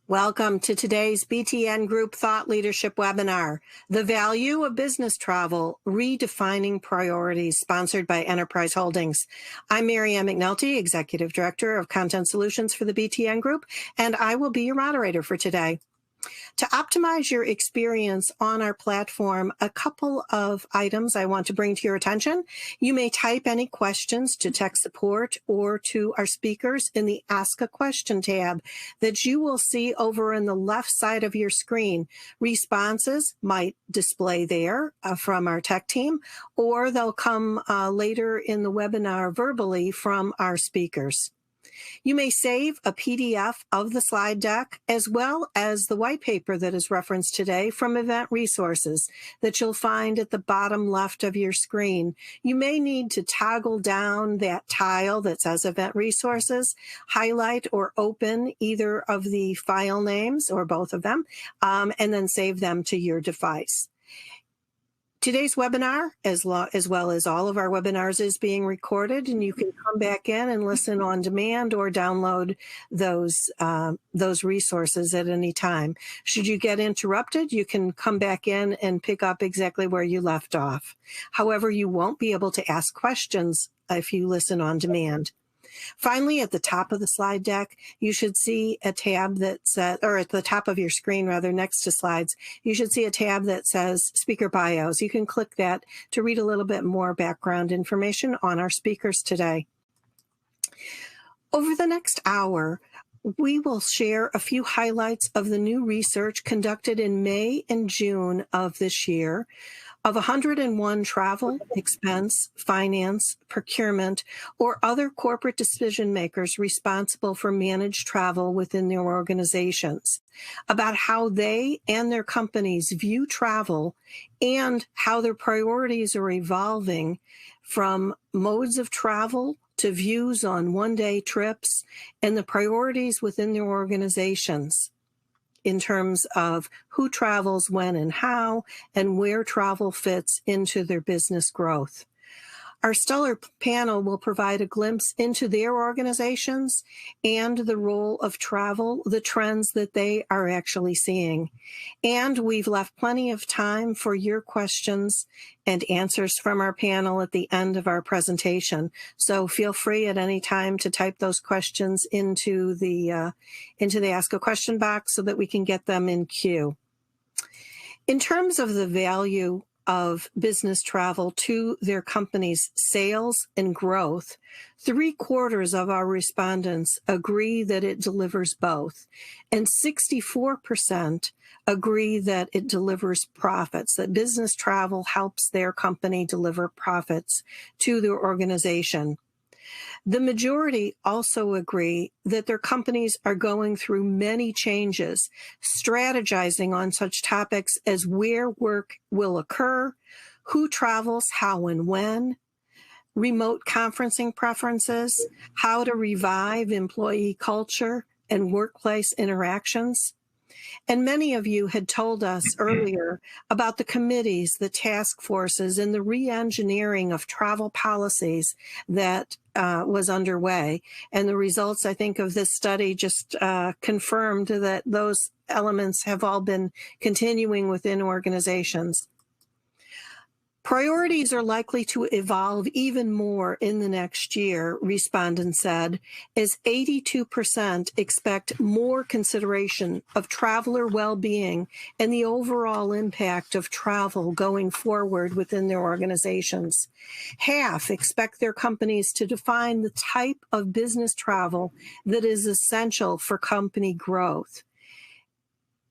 Welcome to today's BTN Group Thought Leadership webinar, The Value of Business Travel, Redefining Priorities, sponsored by Enterprise Holdings. I'm Mary Ann McNulty, Executive Director of Content Solutions for the BTN Group, and I will be your moderator for today. To optimize your experience on our platform, a couple of items I want to bring to your attention. You may type any questions to tech support or to our speakers in the Ask a Question tab that you will see over in the left side of your screen. Responses might display there from our tech team, or they'll come later in the webinar verbally from our speakers. You may save a PDF of the slide deck as well as the white paper that is referenced today from Event Resources that you'll find at the bottom left of your screen. You may need to toggle down that tile that says Event Resources, highlight or open either of the file names or both of them, and then save them to your device. Today's webinar, as well as all of our webinars, is being recorded, and you can come back in and listen on demand or download those resources at any time. Should you get interrupted, you can come back in and pick up exactly where you left off. However, you won't be able to ask questions if you listen on demand. Finally, at the top of the slide deck, you should see a tab that says, or at the top of your screen, rather, next to slides, you should see a tab that says Speaker Bios. You can click that to read a little bit more background information on our speakers today. Over the next hour, we will share a few highlights of the new research conducted in May and June of this year of 101 travel, expense, finance, procurement, or other corporate decision makers responsible for managed travel within their organizations, about how they and their companies view travel and how their priorities are evolving from modes of travel to views on one-day trips and the priorities within their organizations in terms of who travels when and how, and where travel fits into their business growth. Our stellar panel will provide a glimpse into their organizations and the role of travel, the trends that they are actually seeing. And we've left plenty of time for your questions and answers from our panel at the end of our presentation. So feel free at any time to type those questions into the Ask a Question box so that we can get them in queue. In terms of the value of business travel to their company's sales and growth, 3/4 of our respondents agree that it delivers both, and 64% agree that it delivers profits, that business travel helps their company deliver profits to their organization. The majority also agree that their companies are going through many changes, strategizing on such topics as where work will occur, who travels, how and when, remote conferencing preferences, how to revive employee culture and workplace interactions. And many of you had told us earlier about the committees, the task forces, and the re-engineering of travel policies that was underway. And the results, I think, of this study just confirmed that those elements have all been continuing within organizations. Priorities are likely to evolve even more in the next year, respondents said, as 82% expect more consideration of traveler well-being and the overall impact of travel going forward within their organizations. Half expect their companies to define the type of business travel that is essential for company growth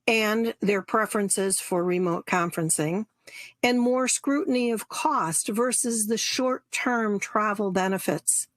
and their preferences for remote conferencing, and more scrutiny of cost versus the short-term travel benefits.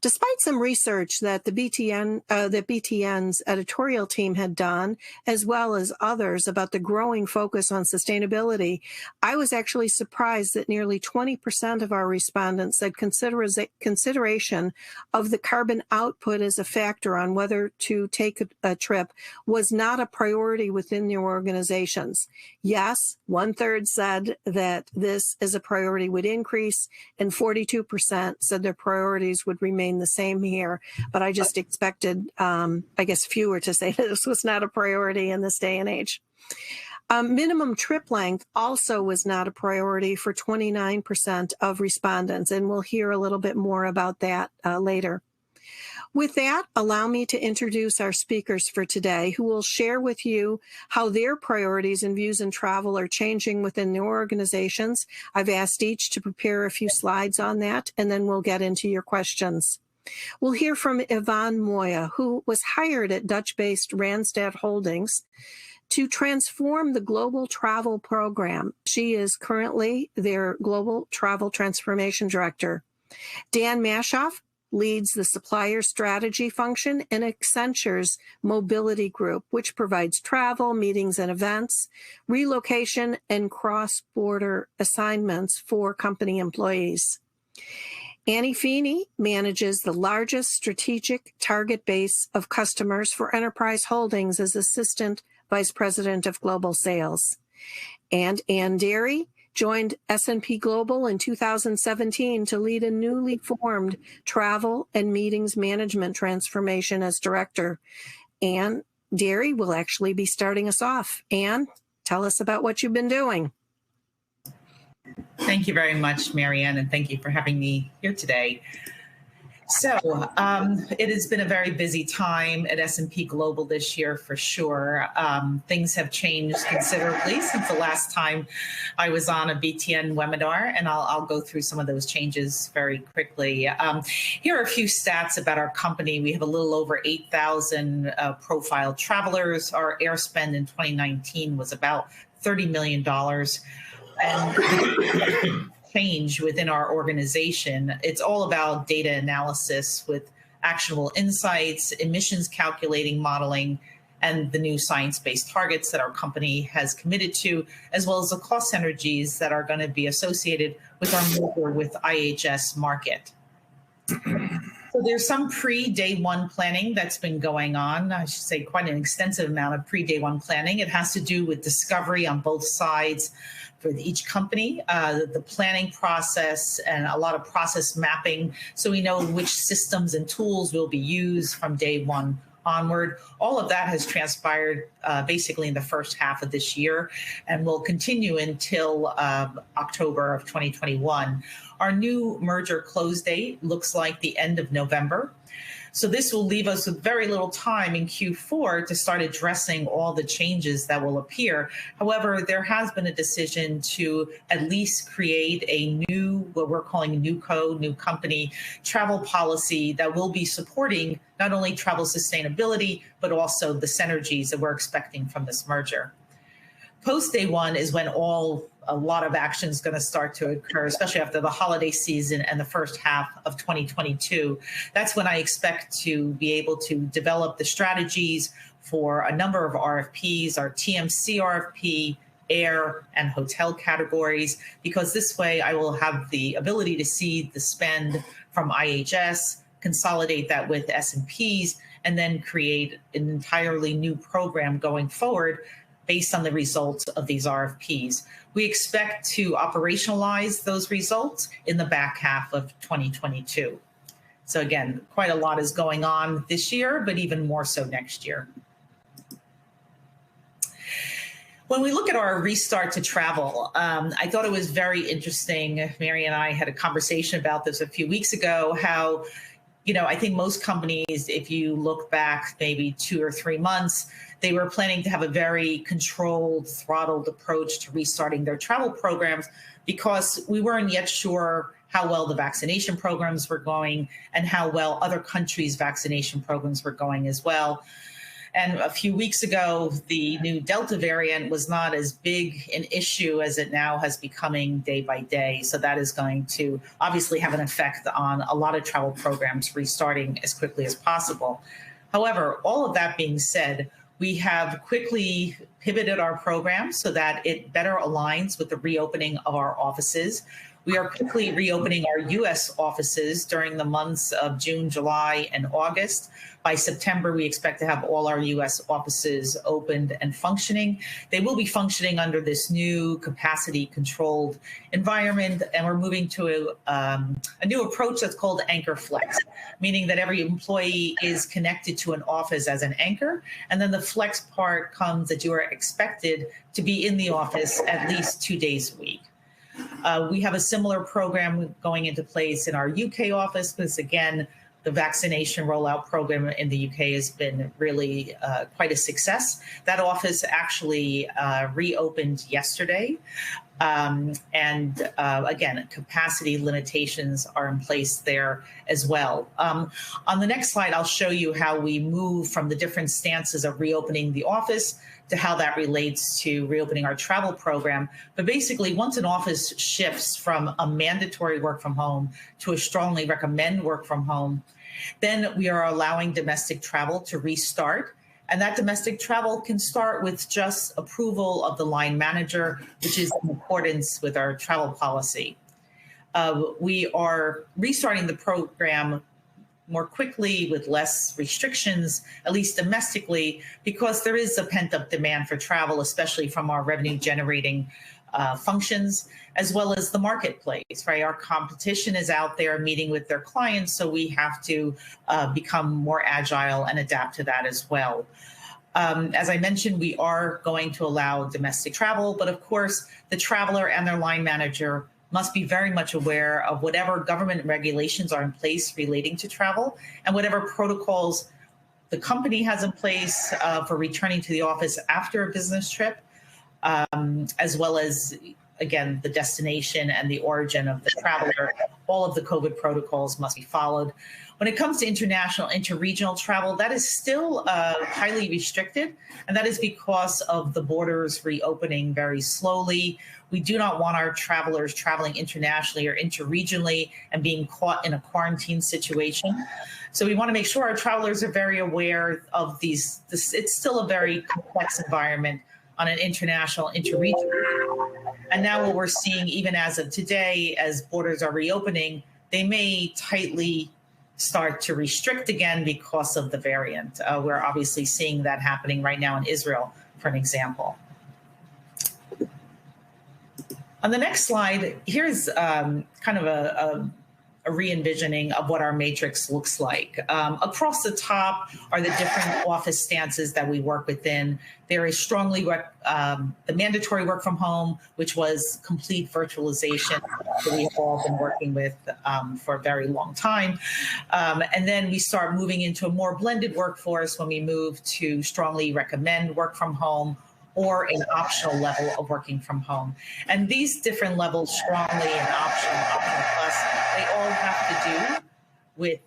Despite some research that that BTN's editorial team had done, as well as others, about the growing focus on sustainability, I was actually surprised that nearly 20% of our respondents said consideration of the carbon output as a factor on whether to take a trip was not a priority within their organizations. Yes, 1/3 said that this as a priority would increase, and 42% said their priorities would remain the same here, but I just expected, I guess, fewer to say that this was not a priority in this day and age. Minimum trip length also was not a priority for 29% of respondents, and we'll hear a little bit more about that later. With that, allow me to introduce our speakers for today, who will share with you how their priorities and views in travel are changing within their organizations. I've asked each to prepare a few slides on that, and then we'll get into your questions. We'll hear from Yvonne Moya, who was hired at Dutch-based Randstad Holdings to transform the global travel program. She is currently their Global Travel Transformation Director. Dan Mashoff leads the supplier strategy function in Accenture's Mobility Group, which provides travel, meetings and events, relocation, and cross-border assignments for company employees. Annie Feeney manages the largest strategic target base of customers for Enterprise Holdings as Assistant Vice President of Global Sales. And Ann Derry joined S&P Global in 2017 to lead a newly formed travel and meetings management transformation as director. Ann Derry will actually be starting us off. Ann, tell us about what you've been doing. Thank you very much, Marianne, and thank you for having me here today. So it has been a very busy time at S&P Global this year for sure. Things have changed considerably since the last time I was on a BTN webinar, and I'll go through some of those changes very quickly. Here are a few stats about our company. We have a little over 8,000 profiled travelers. Our air spend in 2019 was about $30 million. And change within our organization, it's all about data analysis with actionable insights, emissions calculating modeling, and the new science-based targets that our company has committed to, as well as the cost synergies that are going to be associated with our merger with IHS Markit. So there's some pre-day one planning that's been going on. I should say quite an extensive amount of pre-day one planning. It has to do with discovery on both sides for each company, the planning process, and a lot of process mapping, so we know which systems and tools will be used from day one onward. All of that has transpired basically in the first half of this year and will continue until October of 2021. Our new merger close date looks like the end of November. So this will leave us with very little time in Q4 to start addressing all the changes that will appear. However, there has been a decision to at least create a new, what we're calling a new company travel policy that will be supporting not only travel sustainability, but also the synergies that we're expecting from this merger. Post day one is when a lot of action is going to start to occur, especially after the holiday season and the first half of 2022. That's when I expect to be able to develop the strategies for a number of RFPs, our TMC RFP, air and hotel categories, because this way I will have the ability to see the spend from IHS, consolidate that with S&Ps, and then create an entirely new program going forward based on the results of these RFPs. We expect to operationalize those results in the back half of 2022. So again, quite a lot is going on this year, but even more so next year. When we look at our restart to travel, I thought it was very interesting. Mary and I had a conversation about this a few weeks ago, how, I think most companies, if you look back maybe 2 or 3 months, they were planning to have a very controlled, throttled approach to restarting their travel programs because we weren't yet sure how well the vaccination programs were going and how well other countries' vaccination programs were going as well. And a few weeks ago, the new Delta variant was not as big an issue as it now has becoming day by day. So that is going to obviously have an effect on a lot of travel programs restarting as quickly as possible. However, all of that being said, we have quickly pivoted our program so that it better aligns with the reopening of our offices. We are quickly reopening our U.S. offices during the months of June, July, and August. By September, we expect to have all our U.S. offices opened and functioning. They will be functioning under this new capacity-controlled environment, and we're moving to a new approach that's called Anchor Flex, meaning that every employee is connected to an office as an anchor, and then the flex part comes that you are expected to be in the office at least 2 days a week. We have a similar program going into place in our UK office because, again, the vaccination rollout program in the UK has been really quite a success. That office actually reopened yesterday. Again, capacity limitations are in place there as well. On the next slide, I'll show you how we move from the different stances of reopening the office to how that relates to reopening our travel program. But basically, once an office shifts from a mandatory work from home to a strongly recommend work from home, then we are allowing domestic travel to restart. And that domestic travel can start with just approval of the line manager, which is in accordance with our travel policy. We are restarting the program more quickly with less restrictions, at least domestically, because there is a pent-up demand for travel, especially from our revenue-generating functions, as well as the marketplace, right? Our competition is out there meeting with their clients, so we have to become more agile and adapt to that as well. As I mentioned, we are going to allow domestic travel, but of course, the traveler and their line manager must be very much aware of whatever government regulations are in place relating to travel and whatever protocols the company has in place for returning to the office after a business trip, as well as, again, the destination and the origin of the traveler. All of the COVID protocols must be followed. When it comes to international, interregional travel, that is still highly restricted, and that is because of the borders reopening very slowly. We do not want our travelers traveling internationally or interregionally and being caught in a quarantine situation. So we want to make sure our travelers are very aware of these. It's still a very complex environment on an international, interregional. And now what we're seeing, even as of today, as borders are reopening, they may tightly start to restrict again because of the variant. We're obviously seeing that happening right now in Israel, for an example. On the next slide, here's kind of a re-envisioning of what our matrix looks like. Across the top are the different office stances that we work within. There is strongly the mandatory work from home, which was complete virtualization that we have all been working with for a very long time. And then we start moving into a more blended workforce when we move to strongly recommend work from home or an optional level of working from home. And these different levels, strongly and optional plus, they all have to do with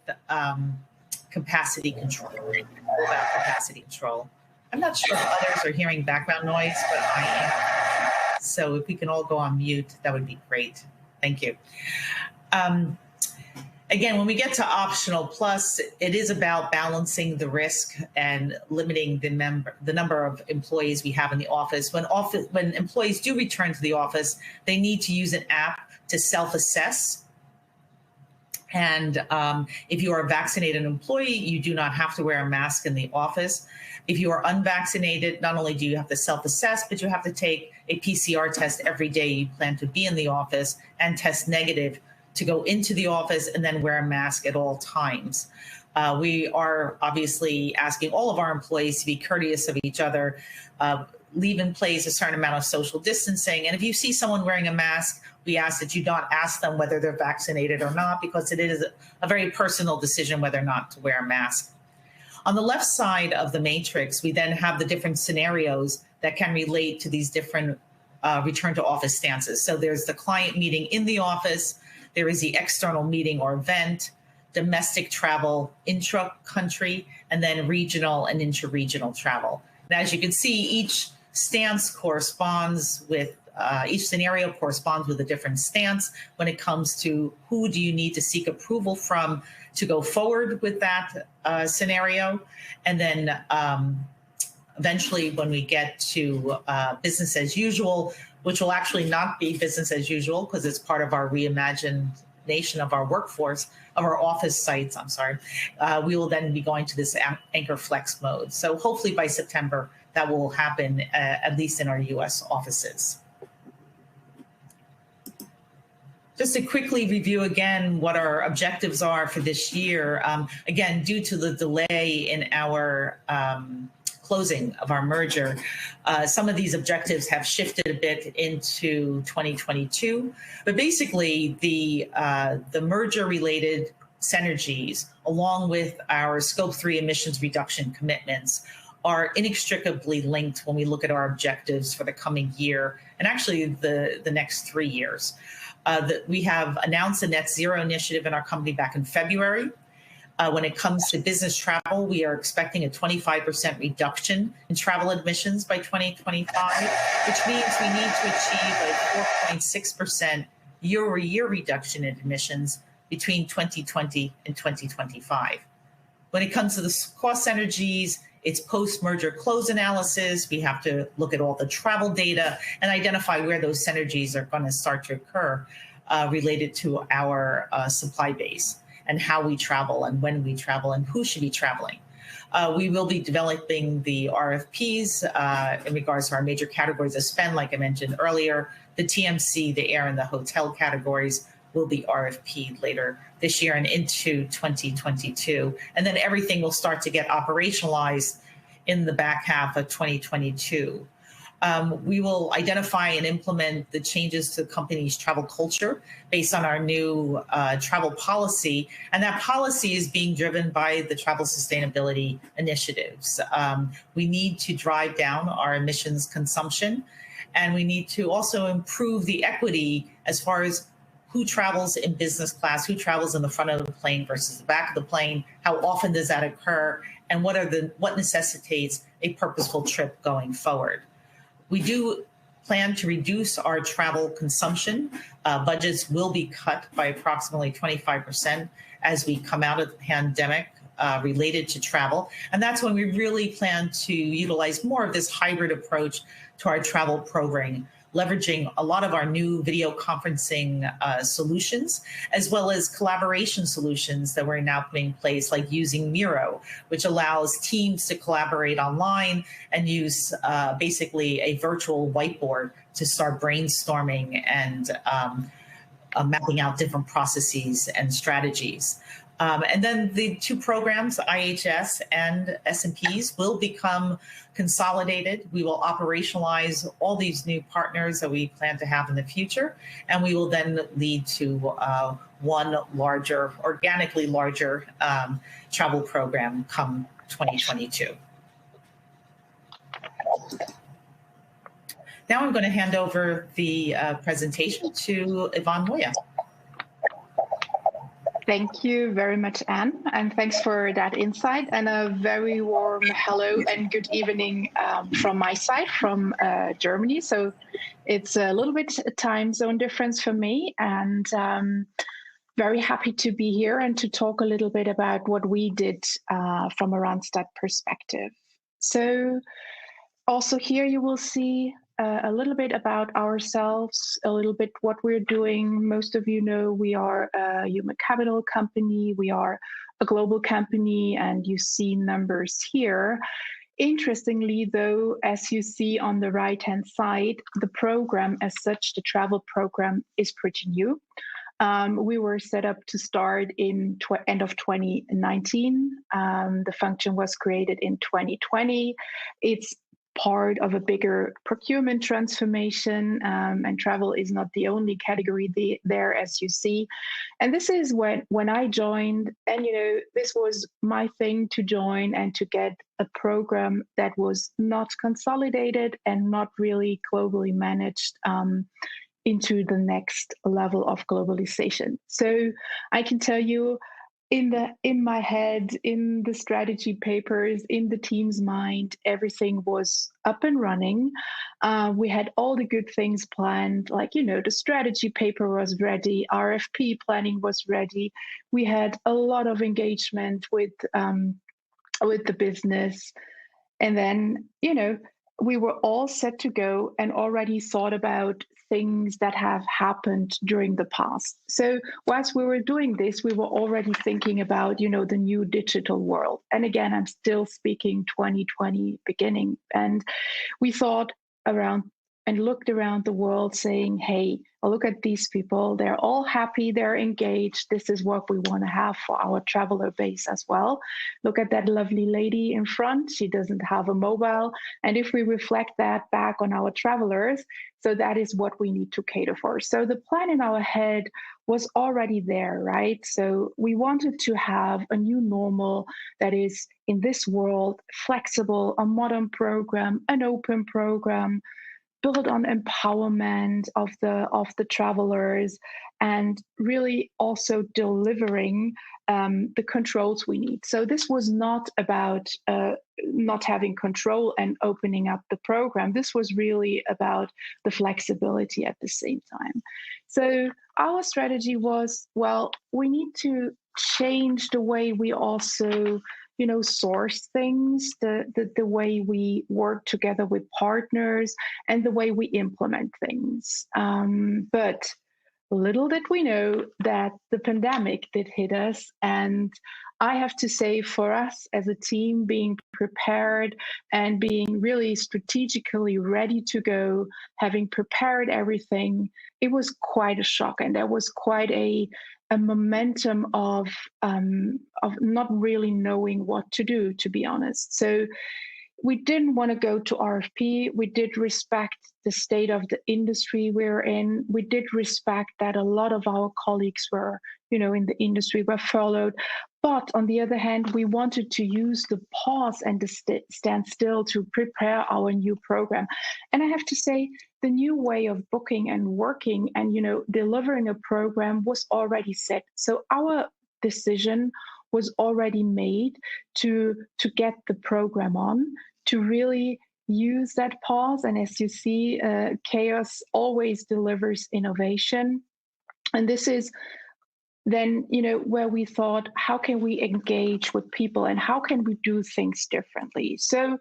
capacity control, about capacity control. I'm not sure if others are hearing background noise, but I am. So if we can all go on mute, that would be great. Thank you. Again, when we get to optional plus, it is about balancing the risk and limiting the number of employees we have in the office. When employees do return to the office, they need to use an app to self-assess. And if you are a vaccinated employee, you do not have to wear a mask in the office. If you are unvaccinated, not only do you have to self-assess, but you have to take a PCR test every day you plan to be in the office and test negative to go into the office, and then wear a mask at all times. We are obviously asking all of our employees to be courteous of each other, leave in place a certain amount of social distancing. And if you see someone wearing a mask, we ask that you not ask them whether they're vaccinated or not, because it is a very personal decision whether or not to wear a mask. On the left side of the matrix, we then have the different scenarios that can relate to these different return to office stances. So there's the client meeting in the office, there is the external meeting or event, domestic travel, intra-country, and then regional and interregional travel. And as you can see, each stance corresponds with, each scenario corresponds with a different stance when it comes to who do you need to seek approval from to go forward with that scenario. And then eventually when we get to business as usual, which will actually not be business as usual because it's part of our reimagination of our workforce, of our office sites, we will then be going to this anchor flex mode. So hopefully by September, that will happen, at least in our US offices. Just to quickly review again what our objectives are for this year. Again, due to the delay in our closing of our merger, some of these objectives have shifted a bit into 2022. But basically, the merger-related synergies, along with our Scope 3 emissions reduction commitments, are inextricably linked when we look at our objectives for the coming year and actually the next 3 years. That we have announced a net zero initiative in our company back in February. When it comes to business travel, we are expecting a 25% reduction in travel admissions by 2025, which means we need to achieve a 4.6% year-over-year reduction in admissions between 2020 and 2025. When it comes to the cost synergies, it's post-merger close analysis. We have to look at all the travel data and identify where those synergies are going to start to occur related to our supply base and how we travel and when we travel and who should be traveling. We will be developing the RFPs in regards to our major categories of spend, like I mentioned earlier. The TMC, the air, and the hotel categories will be RFP'd later this year and into 2022. And then everything will start to get operationalized in the back half of 2022. We will identify and implement the changes to the company's travel culture based on our new travel policy. And that policy is being driven by the travel sustainability initiatives. We need to drive down our emissions consumption, and we need to also improve the equity as far as who travels in business class, who travels in the front of the plane versus the back of the plane, how often does that occur, and what necessitates a purposeful trip going forward. We do plan to reduce our travel consumption. Budgets will be cut by approximately 25% as we come out of the pandemic related to travel. And that's when we really plan to utilize more of this hybrid approach to our travel program, leveraging a lot of our new video conferencing solutions, as well as collaboration solutions that we're now putting in place, like using Miro, which allows teams to collaborate online and use basically a virtual whiteboard to start brainstorming and mapping out different processes and strategies. And then the two programs, IHS and S&Ps, will become consolidated. We will operationalize all these new partners that we plan to have in the future, and we will then lead to one larger, organically larger travel program come 2022. Now I'm going to hand over the presentation to Yvonne Moya. Thank you very much, Anne, and thanks for that insight, and a very warm hello and good evening from my side, from Germany. So it's a little bit time zone difference for me, and very happy to be here and to talk a little bit about what we did from a Randstad perspective. So also here you will see a little bit about ourselves, a little bit what we're doing. Most of you know we are a human capital company. We are a global company, and you see numbers here. Interestingly, though, as you see on the right-hand side, the program as such, the travel program, is pretty new. We were set up to start in end of 2019. The function was created in 2020. It's part of a bigger procurement transformation, and travel is not the only category there, as you see. And this is when I joined, and this was my thing to join and to get a program that was not consolidated and not really globally managed into the next level of globalization. So I can tell you, in my head, in the strategy papers, in the team's mind, everything was up and running. We had all the good things planned, like, the strategy paper was ready, RFP planning was ready. We had a lot of engagement with the business. And then, we were all set to go and already thought about things that have happened during the past. So whilst we were doing this, we were already thinking about, the new digital world. And again, I'm still speaking 2020 beginning. And we thought around and looked around the world saying, hey, look at these people. They're all happy. They're engaged. This is what we want to have for our traveler base as well. Look at that lovely lady in front. She doesn't have a mobile. And if we reflect that back on our travelers, so that is what we need to cater for. So the plan in our head was already there, right? So we wanted to have a new normal that is in this world flexible, a modern program, an open program, built on empowerment of the travelers, and really also delivering the controls we need. So this was not about not having control and opening up the program. This was really about the flexibility at the same time. So our strategy was, well, we need to change the way we also source things, the way we work together with partners, and the way we implement things. But little did we know that the pandemic did hit us. And I have to say, for us as a team, being prepared and being really strategically ready to go, having prepared everything, it was quite a shock. And there was quite a momentum of not really knowing what to do, to be honest. So we didn't want to go to RFP. We did respect the state of the industry we're in. We did respect that a lot of our colleagues were, in the industry were furloughed. But on the other hand, we wanted to use the pause and the stand still to prepare our new program. And I have to say, the new way of booking and working and, delivering a program was already set. So our decision was already made to get the program on, to really use that pause. And as you see, chaos always delivers innovation. And this is then, where we thought, how can we engage with people and how can we do things differently? So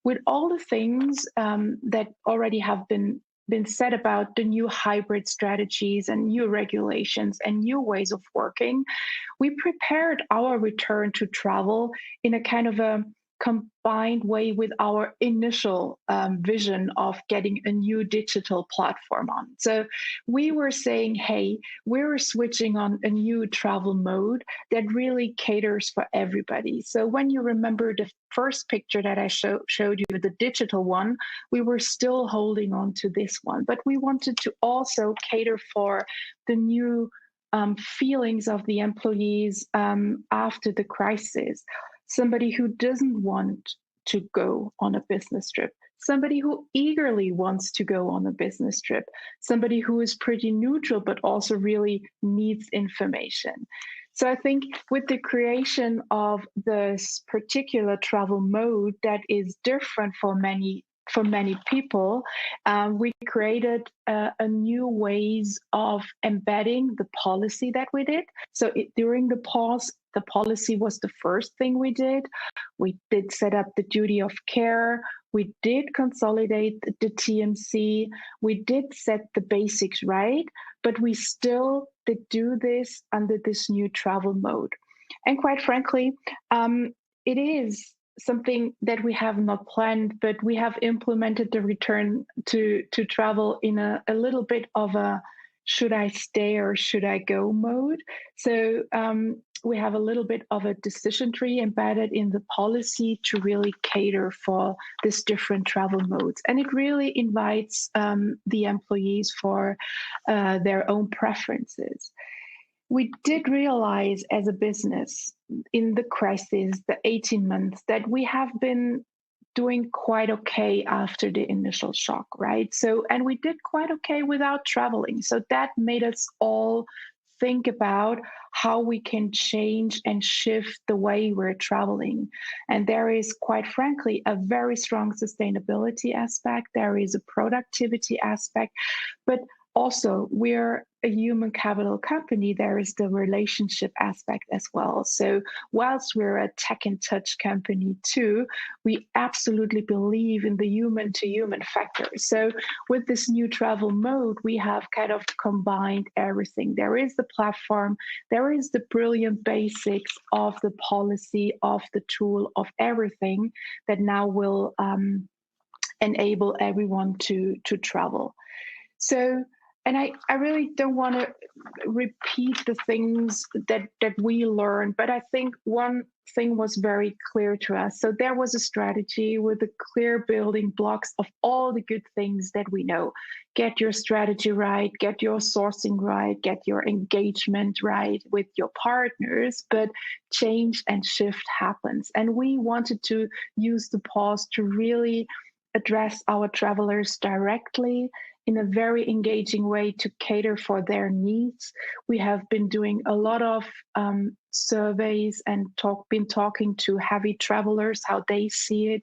with all the things that already have been said about the new hybrid strategies and new regulations and new ways of working, we prepared our return to travel in a kind of a combined way with our initial vision of getting a new digital platform on. So we were saying, hey, we're switching on a new travel mode that really caters for everybody. So when you remember the first picture that I showed you, the digital one, we were still holding on to this one, but we wanted to also cater for the new feelings of the employees after the crisis. Somebody who doesn't want to go on a business trip, somebody who eagerly wants to go on a business trip, somebody who is pretty neutral but also really needs information. So I think with the creation of this particular travel mode that is different for many people, we created a new ways of embedding the policy that we did. So during the pause, the policy was the first thing we did. We did set up the duty of care. We did consolidate the TMC. We did set the basics right, but we still did do this under this new travel mode. And quite frankly, it is something that we have not planned, but we have implemented the return to travel in a little bit of a should I stay or should I go mode. So we have a little bit of a decision tree embedded in the policy to really cater for this different travel modes. And it really invites the employees for their own preferences. We did realize as a business in the crisis, the 18 months, that we have been doing quite okay after the initial shock, right? So, and we did quite okay without traveling. So that made us all think about how we can change and shift the way we're traveling. And there is, quite frankly, a very strong sustainability aspect. There is a productivity aspect, but also, we're a human capital company. There is the relationship aspect as well. So whilst we're a tech and touch company too, we absolutely believe in the human to human factor. So with this new travel mode, we have kind of combined everything. There is the platform, there is the brilliant basics of the policy, of the tool, of everything that now will enable everyone to travel. So, and I really don't want to repeat the things that we learned, but I think one thing was very clear to us. So there was a strategy with the clear building blocks of all the good things that we know. Get your strategy right, get your sourcing right, get your engagement right with your partners, but change and shift happens. And we wanted to use the pause to really address our travelers directly in a very engaging way to cater for their needs. We have been doing a lot of surveys and been talking to heavy travelers, how they see it.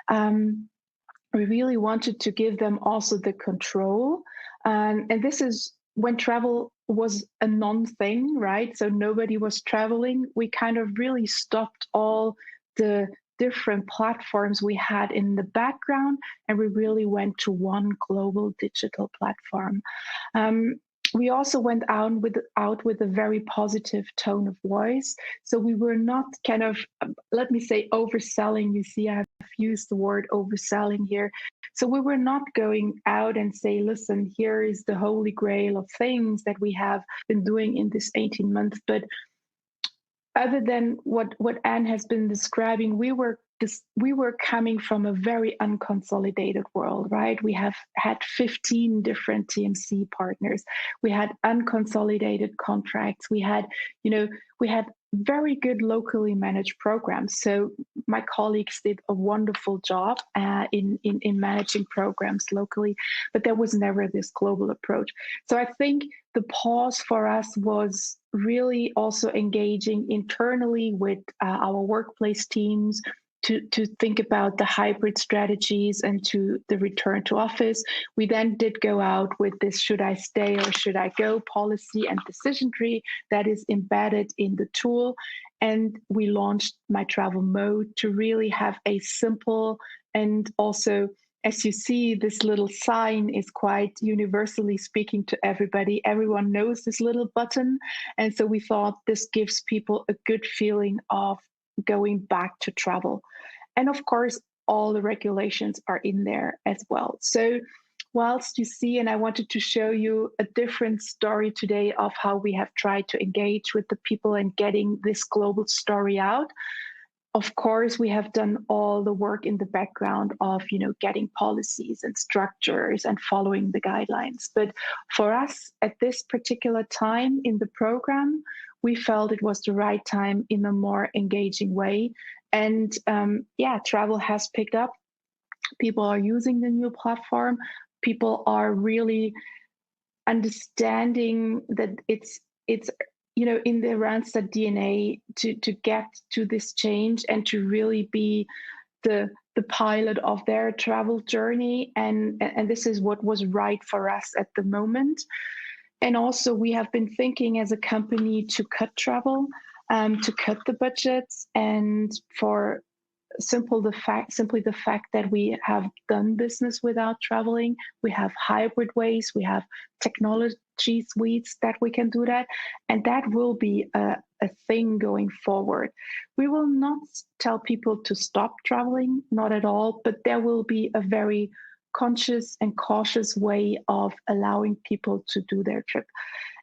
We really wanted to give them also the control. And this is when travel was a non-thing, right? So nobody was traveling. We kind of really stopped all the different platforms we had in the background, and we really went to one global digital platform. We also went out with a very positive tone of voice. So we were not kind of, let me say, overselling. You see, I've used the word overselling here. So we were not going out and say, listen, here is the holy grail of things that we have been doing in this 18 months. But other than what Anne has been describing, we were coming from a very unconsolidated world, right? We have had 15 different TMC partners. We had unconsolidated contracts. We had very good locally managed programs. So my colleagues did a wonderful job in managing programs locally, but there was never this global approach. So I think the pause for us was really also engaging internally with our workplace teams to think about the hybrid strategies and to the return to office. We then did go out with this should I stay or should I go policy and decision tree that is embedded in the tool. And we launched My Travel Mode to really have a simple and also, as you see, this little sign is quite universally speaking to everybody. Everyone knows this little button. And so we thought this gives people a good feeling of going back to travel. And of course, all the regulations are in there as well. So whilst you see, and I wanted to show you a different story today of how we have tried to engage with the people and getting this global story out. Of course, we have done all the work in the background of, getting policies and structures and following the guidelines. But for us at this particular time in the program, we felt it was the right time in a more engaging way. And travel has picked up. People are using the new platform. People are really understanding that it's in the Randstad DNA to get to this change and to really be the pilot of their travel journey. And this is what was right for us at the moment. And also we have been thinking as a company to cut travel, to cut the budgets, and for simply the fact that we have done business without traveling. We have hybrid ways, we have technology suites that we can do that, and that will be a thing going forward. We will not tell people to stop traveling, not at all, but there will be a very conscious and cautious way of allowing people to do their trip.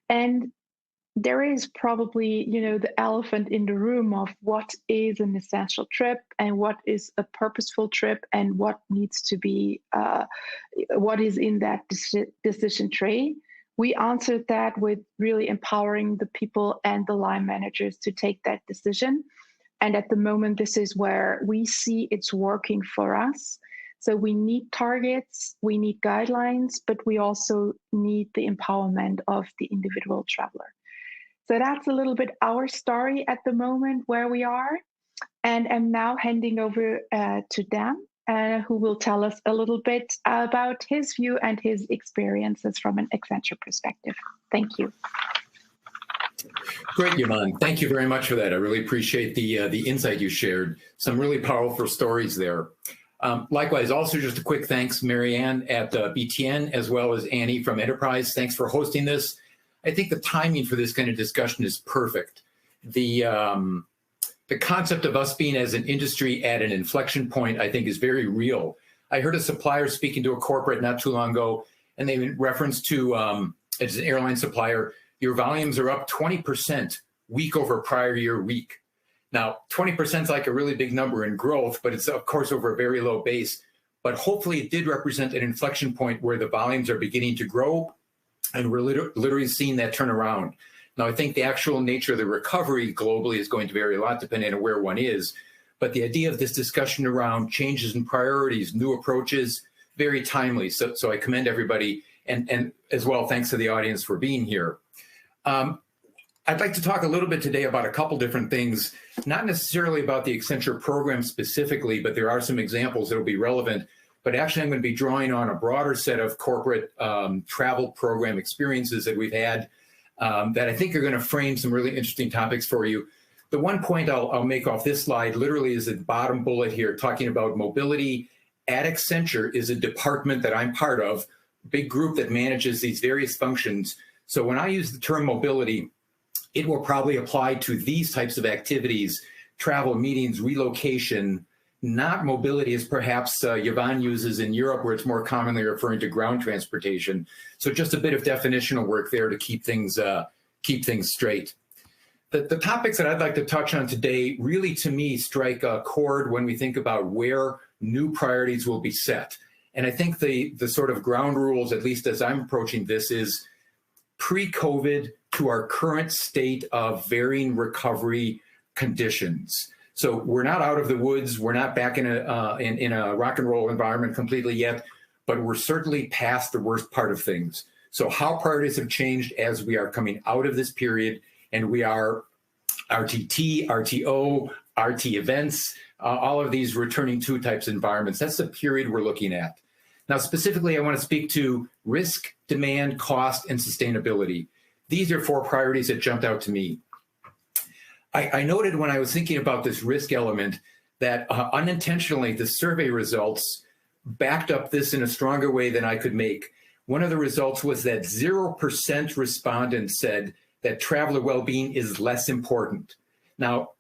And there is probably, the elephant in the room of what is an essential trip and what is a purposeful trip and what needs to be, what is in that decision tree. We answered that with really empowering the people and the line managers to take that decision. And at the moment, this is where we see it's working for us. So we need targets, we need guidelines, but we also need the empowerment of the individual traveler. So that's a little bit our story at the moment where we are. And I'm now handing over to Dan who will tell us a little bit about his view and his experiences from an Accenture perspective. Thank you. Great, Yvonne. Thank you very much for that. I really appreciate the insight you shared. Some really powerful stories there. Likewise, also just a quick thanks, Marianne at BTN, as well as Annie from Enterprise. Thanks for hosting this. I think the timing for this kind of discussion is perfect. The concept of us being as an industry at an inflection point, I think, is very real. I heard a supplier speaking to a corporate not too long ago, and they referenced to, as an airline supplier, your volumes are up 20% week over prior year week. Now, 20% is like a really big number in growth, but it's, of course, over a very low base. But hopefully it did represent an inflection point where the volumes are beginning to grow, and we're literally seeing that turn around. Now, I think the actual nature of the recovery globally is going to vary a lot depending on where one is. But the idea of this discussion around changes in priorities, new approaches, very timely. So I commend everybody, and as well, thanks to the audience for being here. I'd like to talk a little bit today about a couple different things, not necessarily about the Accenture program specifically, but there are some examples that will be relevant. But actually, I'm going to be drawing on a broader set of corporate travel program experiences that we've had that I think are going to frame some really interesting topics for you. The one point I'll make off this slide literally is the bottom bullet here, talking about mobility at Accenture is a department that I'm part of, a big group that manages these various functions. So when I use the term mobility, it will probably apply to these types of activities, travel, meetings, relocation, not mobility as perhaps Yvonne uses in Europe, where it's more commonly referring to ground transportation. So just a bit of definitional work there to keep things straight. The topics that I'd like to touch on today really, to me, strike a chord when we think about where new priorities will be set. And I think the sort of ground rules, at least as I'm approaching this, is pre-COVID to our current state of varying recovery conditions. So we're not out of the woods. We're not back in a rock and roll environment completely yet, but we're certainly past the worst part of things. So how priorities have changed as we are coming out of this period, and we are RTT, RTO, RT events, all of these returning to types of environments. That's the period we're looking at. Now, specifically, I want to speak to risk, demand, cost, and sustainability. These are 4 priorities that jumped out to me. I noted when I was thinking about this risk element that unintentionally the survey results backed up this in a stronger way than I could make. One of the results was that 0% respondents said that traveler well-being is less important. Now,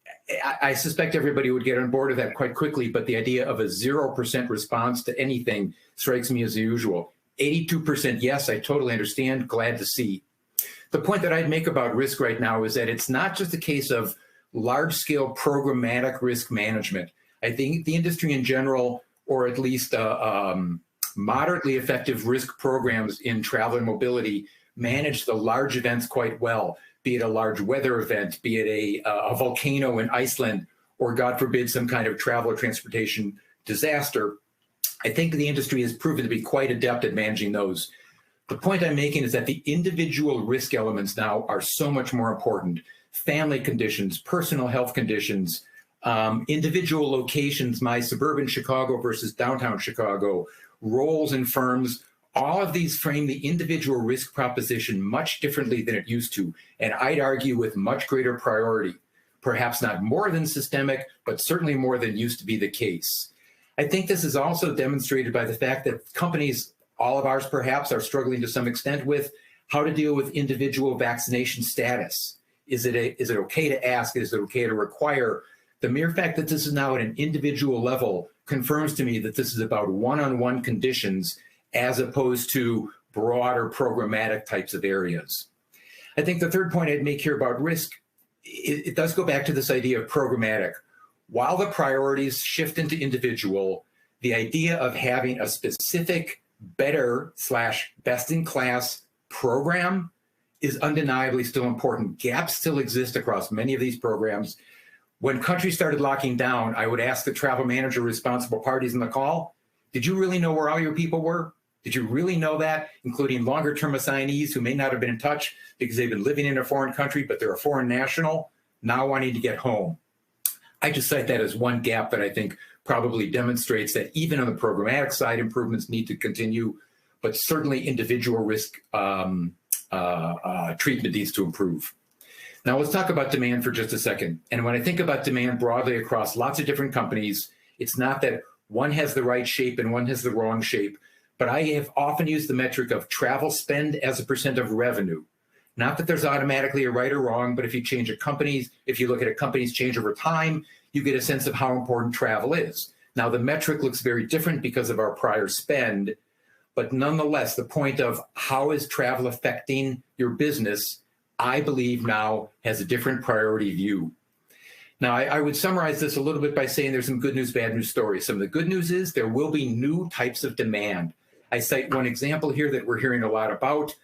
I suspect everybody would get on board with that quite quickly, but the idea of a 0% response to anything strikes me as unusual. 82% yes, I totally understand, glad to see. The point that I'd make about risk right now is that it's not just a case of large-scale programmatic risk management. I think the industry in general, or at least moderately effective risk programs in travel and mobility, manage the large events quite well, be it a large weather event, be it a volcano in Iceland, or God forbid, some kind of travel or transportation disaster. I think the industry has proven to be quite adept at managing those. The point I'm making is that the individual risk elements now are so much more important. Family conditions, personal health conditions, individual locations, my suburban Chicago versus downtown Chicago, roles in firms, all of these frame the individual risk proposition much differently than it used to, and I'd argue with much greater priority. Perhaps not more than systemic, but certainly more than used to be the case. I think this is also demonstrated by the fact that companies, all of ours perhaps, are struggling to some extent with how to deal with individual vaccination status. Is it okay to ask? Is it okay to require? The mere fact that this is now at an individual level confirms to me that this is about one-on-one conditions as opposed to broader programmatic types of areas. I think the third point I'd make here about risk, it does go back to this idea of programmatic. While the priorities shift into individual, the idea of having a specific better/best-in-class program is undeniably still important. Gaps still exist across many of these programs. When countries started locking down, I would ask the travel manager responsible parties in the call, did you really know where all your people were? Did you really know that, including longer-term assignees who may not have been in touch because they've been living in a foreign country, but they're a foreign national, now wanting to get home? I just cite that as one gap that I think probably demonstrates that even on the programmatic side, improvements need to continue, but certainly individual risk treatment needs to improve. Now let's talk about demand for just a second. And when I think about demand broadly across lots of different companies, it's not that one has the right shape and one has the wrong shape, but I have often used the metric of travel spend as a percent of revenue. Not that there's automatically a right or wrong, but if you look at a company's change over time, you get a sense of how important travel is. Now the metric looks very different because of our prior spend, but nonetheless, the point of how is travel affecting your business, I believe now has a different priority view. Now, I would summarize this a little bit by saying there's some good news, bad news stories. Some of the good news is there will be new types of demand. I cite one example here that we're hearing a lot about.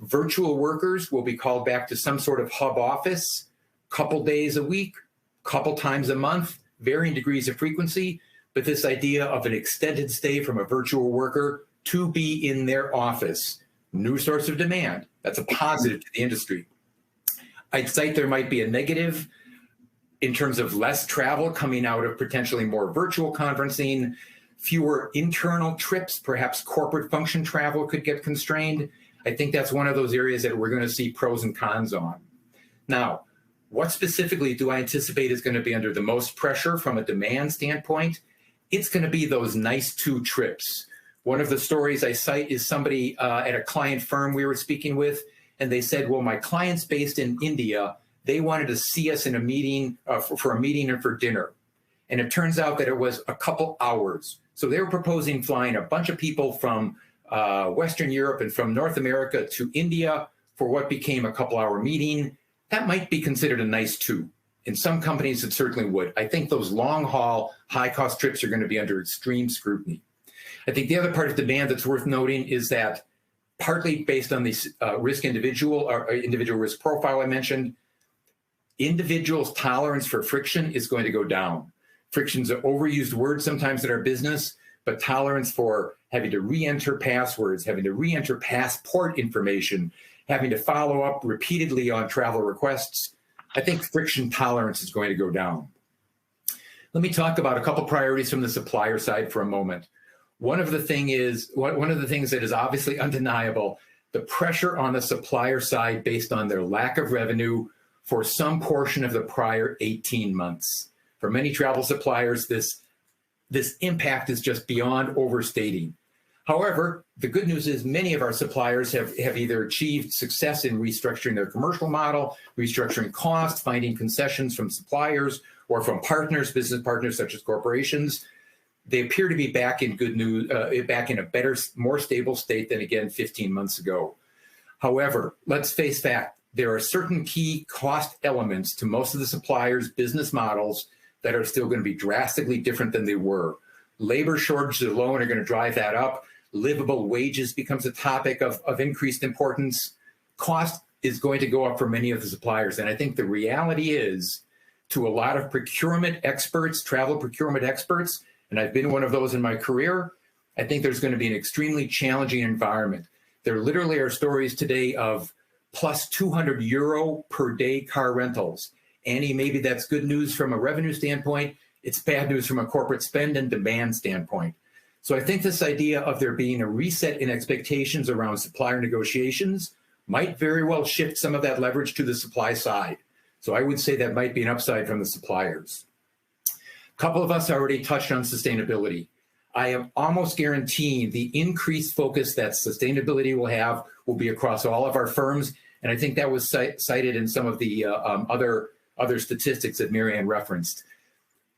Virtual workers will be called back to some sort of hub office, couple days a week, couple times a month, varying degrees of frequency. But this idea of an extended stay from a virtual worker to be in their office, new source of demand. That's a positive to the industry. I'd cite there might be a negative in terms of less travel coming out of potentially more virtual conferencing, fewer internal trips, perhaps corporate function travel could get constrained. I think that's one of those areas that we're going to see pros and cons on. Now, what specifically do I anticipate is going to be under the most pressure from a demand standpoint? It's going to be those nice two trips. One of the stories I cite is somebody at a client firm we were speaking with, and they said, well, my client's based in India. They wanted to see us in a meeting for a meeting and for dinner. And it turns out that it was a couple hours. So they were proposing flying a bunch of people from Western Europe and from North America to India for what became a couple-hour meeting. That might be considered a nice two. In some companies, it certainly would. I think those long-haul, high-cost trips are going to be under extreme scrutiny. I think the other part of demand that's worth noting is that partly based on the individual risk profile I mentioned, individuals' tolerance for friction is going to go down. Friction's an overused word sometimes in our business, but tolerance for having to re-enter passwords, having to re-enter passport information, having to follow up repeatedly on travel requests, I think friction tolerance is going to go down. Let me talk about a couple priorities from the supplier side for a moment. One of the things that is obviously undeniable, the pressure on the supplier side based on their lack of revenue for some portion of the prior 18 months. For many travel suppliers, this impact is just beyond overstating. However, the good news is many of our suppliers have either achieved success in restructuring their commercial model, restructuring costs, finding concessions from suppliers or from partners, business partners such as corporations. They appear to be back in good news, back in a better, more stable state than again 15 months ago. However, let's face fact, there are certain key cost elements to most of the suppliers' business models that are still going to be drastically different than they were. Labor shortages alone are going to drive that up. Livable wages becomes a topic of increased importance. Cost is going to go up for many of the suppliers. And I think the reality is, to a lot of procurement experts, travel procurement experts, and I've been one of those in my career, I think there's going to be an extremely challenging environment. There literally are stories today of plus 200 euro per day car rentals. Annie, maybe that's good news from a revenue standpoint. It's bad news from a corporate spend and demand standpoint. So I think this idea of there being a reset in expectations around supplier negotiations might very well shift some of that leverage to the supply side. So I would say that might be an upside from the suppliers. A couple of us already touched on sustainability. I am almost guaranteeing the increased focus that sustainability will be across all of our firms. And I think that was cited in some of the other statistics that Marianne referenced.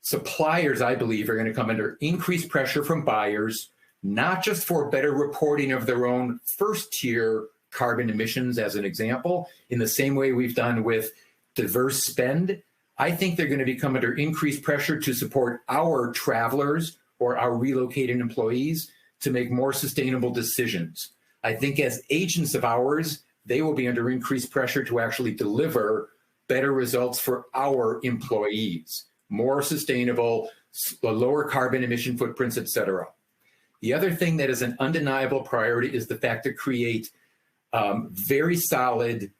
Suppliers, I believe, are going to come under increased pressure from buyers, not just for better reporting of their own first-tier carbon emissions, as an example, in the same way we've done with diverse spend. I think they're going to become under increased pressure to support our travelers or our relocated employees to make more sustainable decisions. I think as agents of ours, they will be under increased pressure to actually deliver better results for our employees, more sustainable, lower carbon emission footprints, et cetera. The other thing that is an undeniable priority is the fact to create very solid,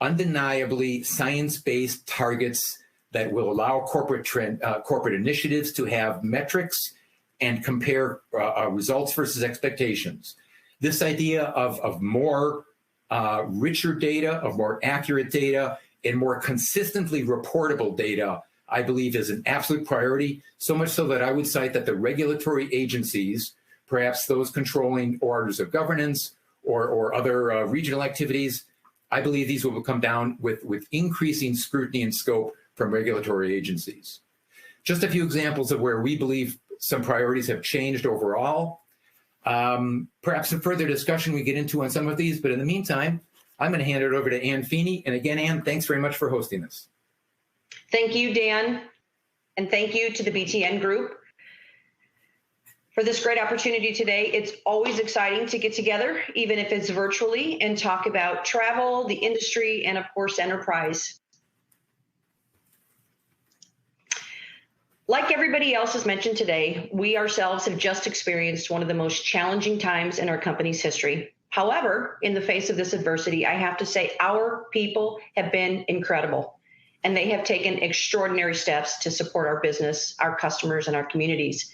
undeniably science-based targets that will allow corporate initiatives to have metrics and compare results versus expectations. This idea of more richer data, of more accurate data, and more consistently reportable data, I believe is an absolute priority, so much so that I would cite that the regulatory agencies, perhaps those controlling orders of governance or other regional activities, I believe these will come down with increasing scrutiny and scope from regulatory agencies. Just a few examples of where we believe some priorities have changed overall. Perhaps some further discussion we get into on some of these, but in the meantime, I'm going to hand it over to Ann Feeney. And again, Ann, thanks very much for hosting this. Thank you, Dan, and thank you to the BTN Group for this great opportunity today. It's always exciting to get together, even if it's virtually, and talk about travel, the industry, and of course, enterprise. Like everybody else has mentioned today, we ourselves have just experienced one of the most challenging times in our company's history. However, in the face of this adversity, I have to say our people have been incredible, and they have taken extraordinary steps to support our business, our customers, and our communities.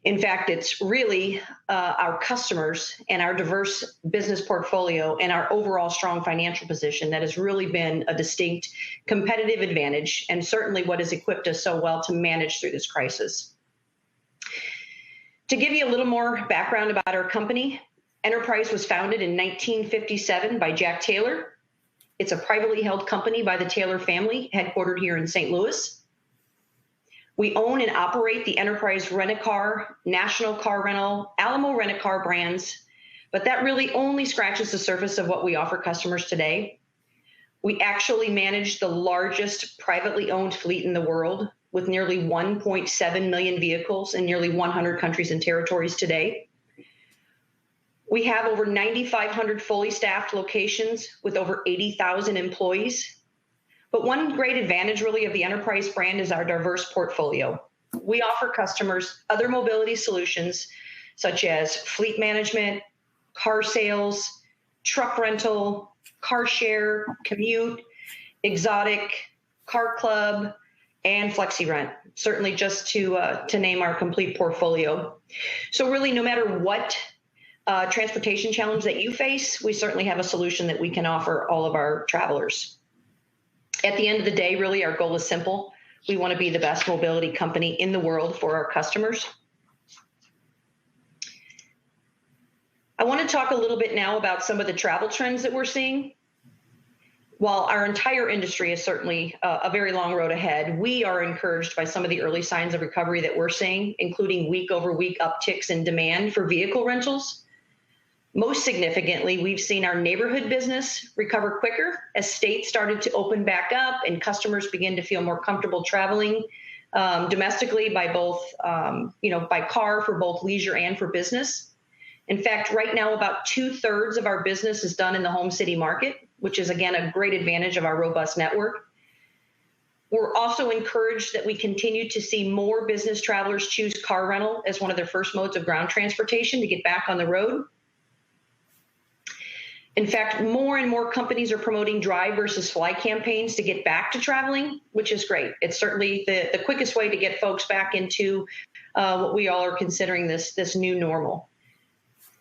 In fact, it's really our customers and our diverse business portfolio and our overall strong financial position that has really been a distinct competitive advantage, and certainly what has equipped us so well to manage through this crisis. To give you a little more background about our company, Enterprise was founded in 1957 by Jack Taylor. It's a privately held company by the Taylor family, headquartered here in St. Louis. We own and operate the Enterprise Rent-A-Car, National Car Rental, Alamo Rent-A-Car brands, but that really only scratches the surface of what we offer customers today. We actually manage the largest privately owned fleet in the world, with nearly 1.7 million vehicles in nearly 100 countries and territories today. We have over 9,500 fully staffed locations with over 80,000 employees. But one great advantage really of the Enterprise brand is our diverse portfolio. We offer customers other mobility solutions such as fleet management, car sales, truck rental, car share, commute, exotic, car club, and flexi rent, certainly just to name our complete portfolio. So really, no matter what transportation challenge that you face, we certainly have a solution that we can offer all of our travelers. At the end of the day, really, our goal is simple. We want to be the best mobility company in the world for our customers. I want to talk a little bit now about some of the travel trends that we're seeing. While our entire industry is certainly a very long road ahead, we are encouraged by some of the early signs of recovery that we're seeing, including week-over-week upticks in demand for vehicle rentals. Most significantly, we've seen our neighborhood business recover quicker as states started to open back up and customers begin to feel more comfortable traveling domestically by both, by car for both leisure and for business. In fact, right now, about 2/3 of our business is done in the home city market, which is, again, a great advantage of our robust network. We're also encouraged that we continue to see more business travelers choose car rental as one of their first modes of ground transportation to get back on the road. In fact, more and more companies are promoting drive versus fly campaigns to get back to traveling, which is great. It's certainly the quickest way to get folks back into what we all are considering this new normal.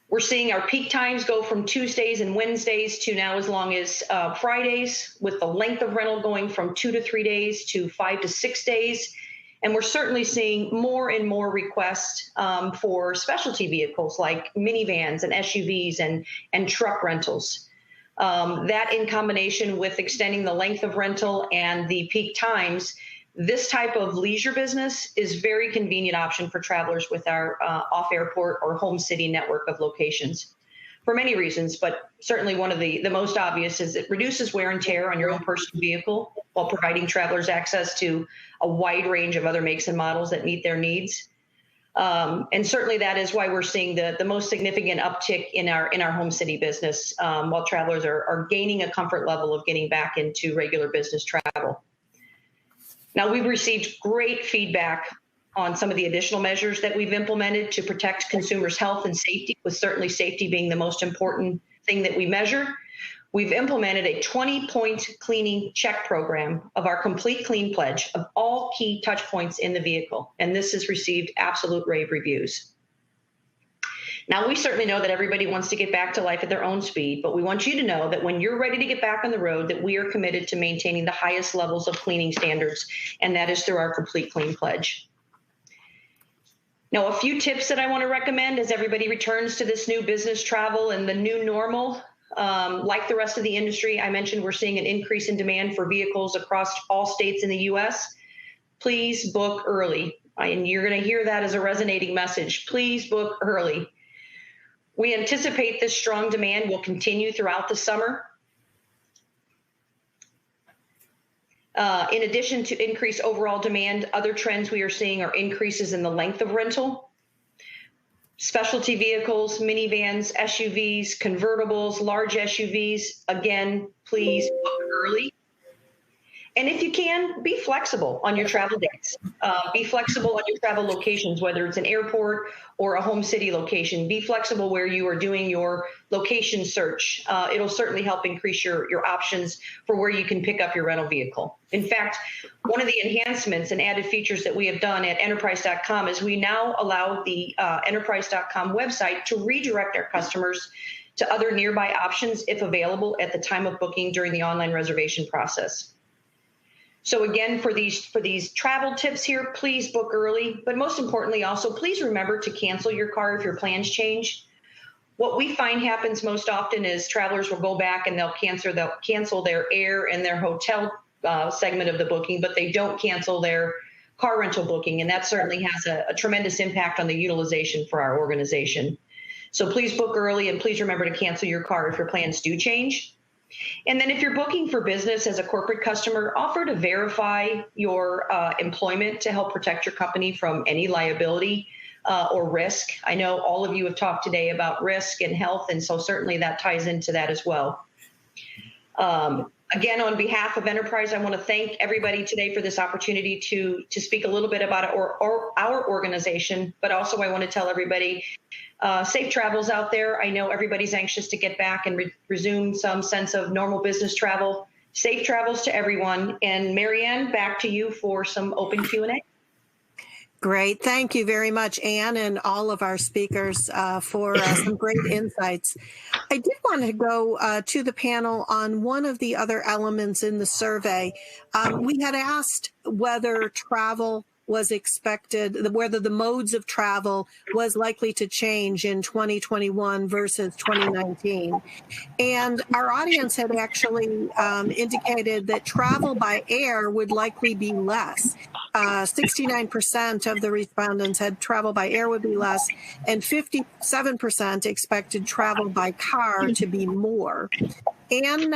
We're seeing our peak times go from Tuesdays and Wednesdays to now as long as Fridays, with the length of rental going from 2 to 3 days to 5 to 6 days. And we're certainly seeing more and more requests for specialty vehicles like minivans and SUVs and truck rentals. That in combination with extending the length of rental and the peak times, this type of leisure business is very convenient option for travelers with our off-airport or home city network of locations for many reasons, but certainly one of the most obvious is it reduces wear and tear on your own personal vehicle while providing travelers access to a wide range of other makes and models that meet their needs. And certainly that is why we're seeing the most significant uptick in our home city business while travelers are gaining a comfort level of getting back into regular business travel. Now, we've received great feedback on some of the additional measures that we've implemented to protect consumers' health and safety, with certainly safety being the most important thing that we measure. we've implemented a 20-point cleaning check program of our complete clean pledge of all key touch points in the vehicle. And this has received absolute rave reviews. Now, we certainly know that everybody wants to get back to life at their own speed, but we want you to know that when you're ready to get back on the road, that we are committed to maintaining the highest levels of cleaning standards, and that is through our complete clean pledge. Now, a few tips that I want to recommend as everybody returns to this new business travel and the new normal. Like the rest of the industry, I mentioned we're seeing an increase in demand for vehicles across all states in the U.S. Please book early. And you're going to hear that as a resonating message. Please book early. We anticipate this strong demand will continue throughout the summer. In addition to increased overall demand, other trends we are seeing are increases in the length of rental. Specialty vehicles, minivans, SUVs, convertibles, large SUVs. Again, please book early. And if you can, be flexible on your travel dates. Be flexible on your travel locations, whether it's an airport or a home city location. Be flexible where you are doing your location search. It'll certainly help increase your options for where you can pick up your rental vehicle. In fact, one of the enhancements and added features that we have done at enterprise.com is we now allow the enterprise.com website to redirect our customers to other nearby options if available at the time of booking during the online reservation process. So again, for these travel tips here, please book early, but most importantly also, please remember to cancel your car if your plans change. What we find happens most often is travelers will go back and they'll cancel their air and their hotel segment of the booking, but they don't cancel their car rental booking, and that certainly has a tremendous impact on the utilization for our organization. So please book early, and please remember to cancel your car if your plans do change. And then if you're booking for business as a corporate customer, offer to verify your employment to help protect your company from any liability or risk. I know all of you have talked today about risk and health, and so certainly that ties into that as well. Again, on behalf of Enterprise, I want to thank everybody today for this opportunity to speak a little bit about our organization, but also I want to tell everybody safe travels out there. I know everybody's anxious to get back and resume some sense of normal business travel. Safe travels to everyone. And Marianne, back to you for some open Q&A. Great. Thank you very much, Anne, and all of our speakers for some great insights. I did want to go to the panel on one of the other elements in the survey. We had asked whether travel was expected, whether the modes of travel was likely to change in 2021 versus 2019. And our audience had actually indicated that travel by air would likely be less. 69% of the respondents had travel by air would be less, and 57% expected travel by car to be more. Anne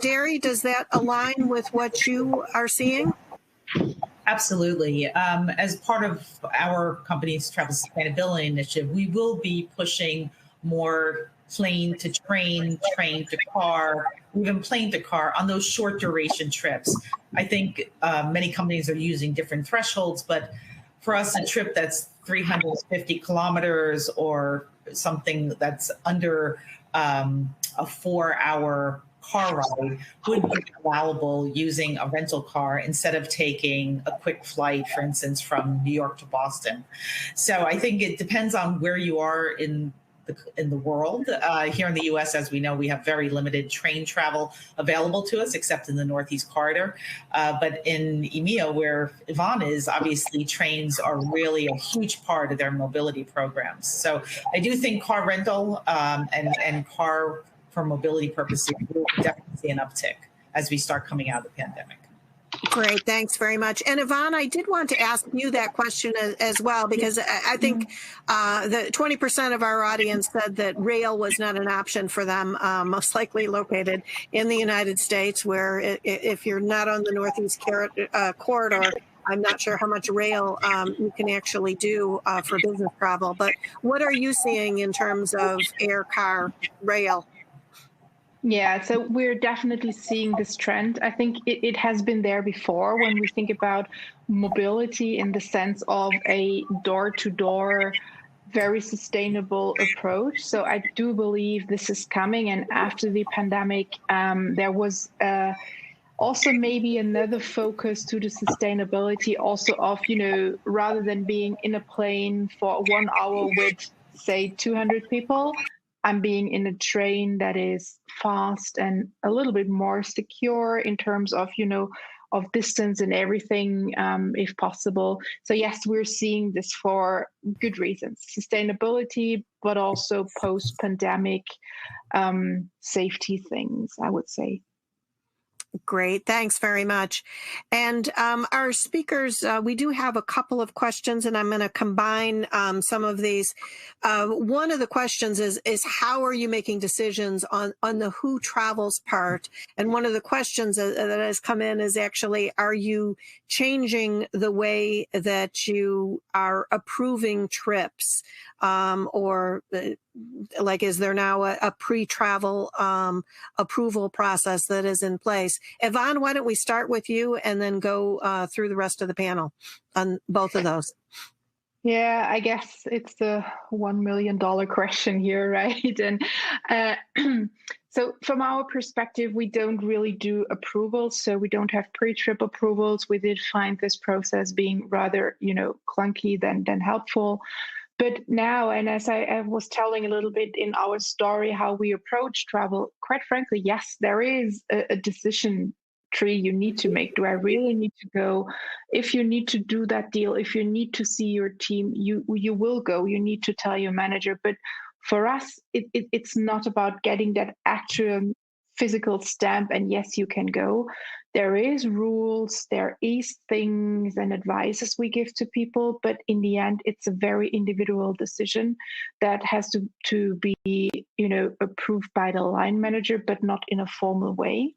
Derry, does that align with what you are seeing? Absolutely. As part of our company's travel sustainability initiative, we will be pushing more plane to train, train to car, even plane to car on those short duration trips. I think many companies are using different thresholds, but for us, a trip that's 350 kilometers or something that's under a 4-hour car ride would be allowable using a rental car instead of taking a quick flight, for instance, from New York to Boston. So I think it depends on where you are in the world. Here in the U.S., as we know, we have very limited train travel available to us, except in the Northeast Corridor. But in EMEA, where Yvonne is, obviously trains are really a huge part of their mobility programs. So I do think car rental and car for mobility purposes, we'll definitely see an uptick as we start coming out of the pandemic. Great, thanks very much. And Yvonne, I did want to ask you that question as well, because I think the 20% of our audience said that rail was not an option for them, most likely located in the United States, where if you're not on the Northeast Corridor, I'm not sure how much rail you can actually do for business travel. But what are you seeing in terms of air, car, rail? Yeah, so we're definitely seeing this trend. I think it has been there before when we think about mobility in the sense of a door-to-door very sustainable approach. So I do believe this is coming. And after the pandemic, there was also maybe another focus to the sustainability also of, rather than being in a plane for 1 hour with, say, 200 people, I'm being in a train that is fast and a little bit more secure in terms of, of distance and everything, if possible. So yes, we're seeing this for good reasons, sustainability, but also post-pandemic safety things, I would say. Great. Thanks very much. And our speakers, we do have a couple of questions, and I'm going to combine some of these. One of the questions is how are you making decisions on the who travels part? And one of the questions that has come in is actually, are you changing the way that you are approving trips? Or like, is there now a pre-travel approval process that is in place? Yvonne, why don't we start with you and then go through the rest of the panel on both of those? Yeah, I guess it's the $1 million question here, right? And so from our perspective, we don't really do approvals. So we don't have pre-trip approvals. We did find this process being rather, clunky than helpful. But now, and as I was telling a little bit in our story, how we approach travel, quite frankly, yes, there is a decision tree you need to make. Do I really need to go? If you need to do that deal, if you need to see your team, you will go. You need to tell your manager. But for us, it's not about getting that actual physical stamp and yes, you can go. There is rules, there is things and advices we give to people, but in the end, it's a very individual decision that has to be, approved by the line manager, but not in a formal way.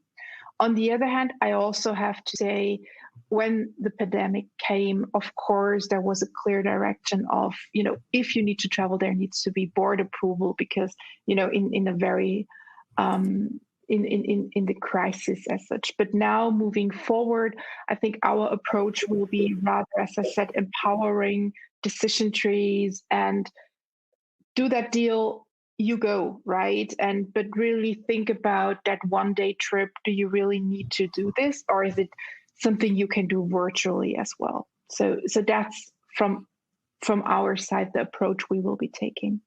On the other hand, I also have to say, when the pandemic came, of course, there was a clear direction of, if you need to travel, there needs to be board approval because, in a very in the crisis as such. But now moving forward, I think our approach will be rather, as I said, empowering decision trees and do that deal, you go, right? But really think about that 1 day trip. Do you really need to do this? Or is it something you can do virtually as well? So that's from our side, the approach we will be taking.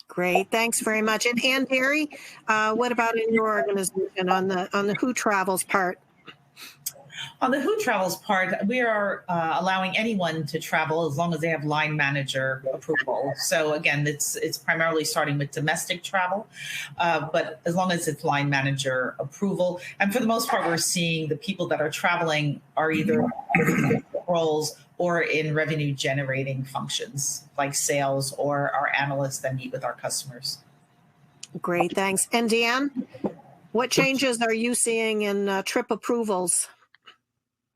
Great, thanks very much. And Ann Derry, what about in your organization on the who travels part? On the who travels part, we are allowing anyone to travel as long as they have line manager approval. So again, it's primarily starting with domestic travel, but as long as it's line manager approval. And for the most part, we're seeing the people that are traveling are either roles or in revenue generating functions like sales or our analysts that meet with our customers. Great, thanks. And Dan, what changes are you seeing in trip approvals?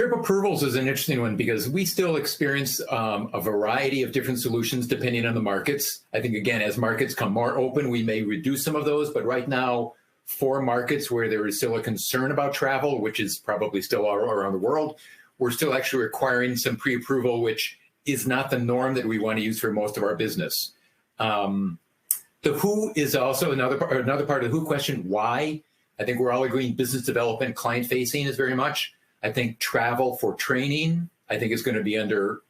Trip approvals is an interesting one because we still experience a variety of different solutions depending on the markets. I think, again, as markets come more open, we may reduce some of those. But right now, for markets where there is still a concern about travel, which is probably still all around the world, we're still actually requiring some pre-approval, which is not the norm that we want to use for most of our business. The who is also another part of the who question. Why? I think we're all agreeing business development, client facing is very much. I think travel for training, I think is going to be under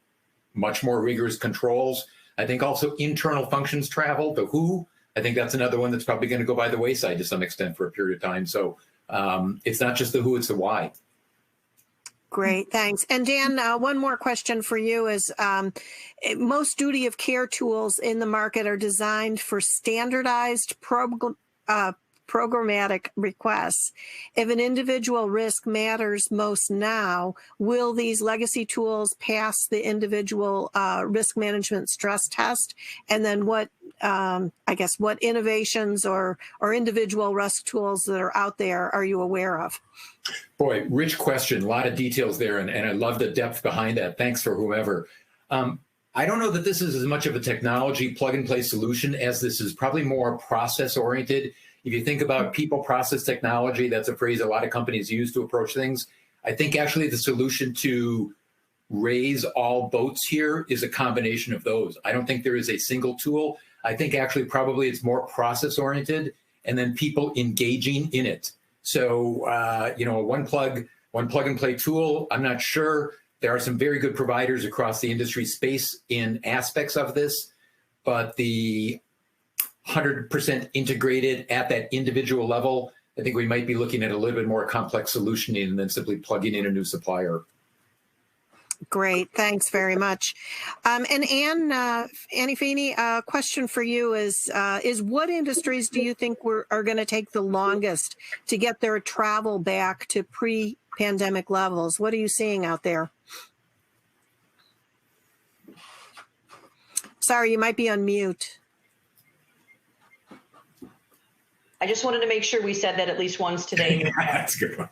much more rigorous controls. I think also internal functions travel, the who, I think that's another one that's probably going to go by the wayside to some extent for a period of time. So it's not just the who, it's the why. Great, thanks. And Dan, one more question for you is, most duty of care tools in the market are designed for standardized programmatic requests. If an individual risk matters most now, will these legacy tools pass the individual risk management stress test? And then what innovations or individual risk tools that are out there are you aware of? Boy, rich question, a lot of details there, and I love the depth behind that. Thanks for whomever. I don't know that this is as much of a technology plug-and-play solution as this is probably more process-oriented. If you think about people, process, technology, that's a phrase a lot of companies use to approach things. I think actually the solution to raise all boats here is a combination of those. I don't think there is a single tool. I think actually probably it's more process oriented and then people engaging in it. So, a one plug and play tool, I'm not sure. There are some very good providers across the industry space in aspects of this, but the 100% integrated at that individual level, I think we might be looking at a little bit more complex solutioning than simply plugging in a new supplier. Great, thanks very much. And Annie Feeney, a question for you is what industries do you think are going to take the longest to get their travel back to pre-pandemic levels? What are you seeing out there? Sorry, you might be on mute. I just wanted to make sure we said that at least once today. That's a good one.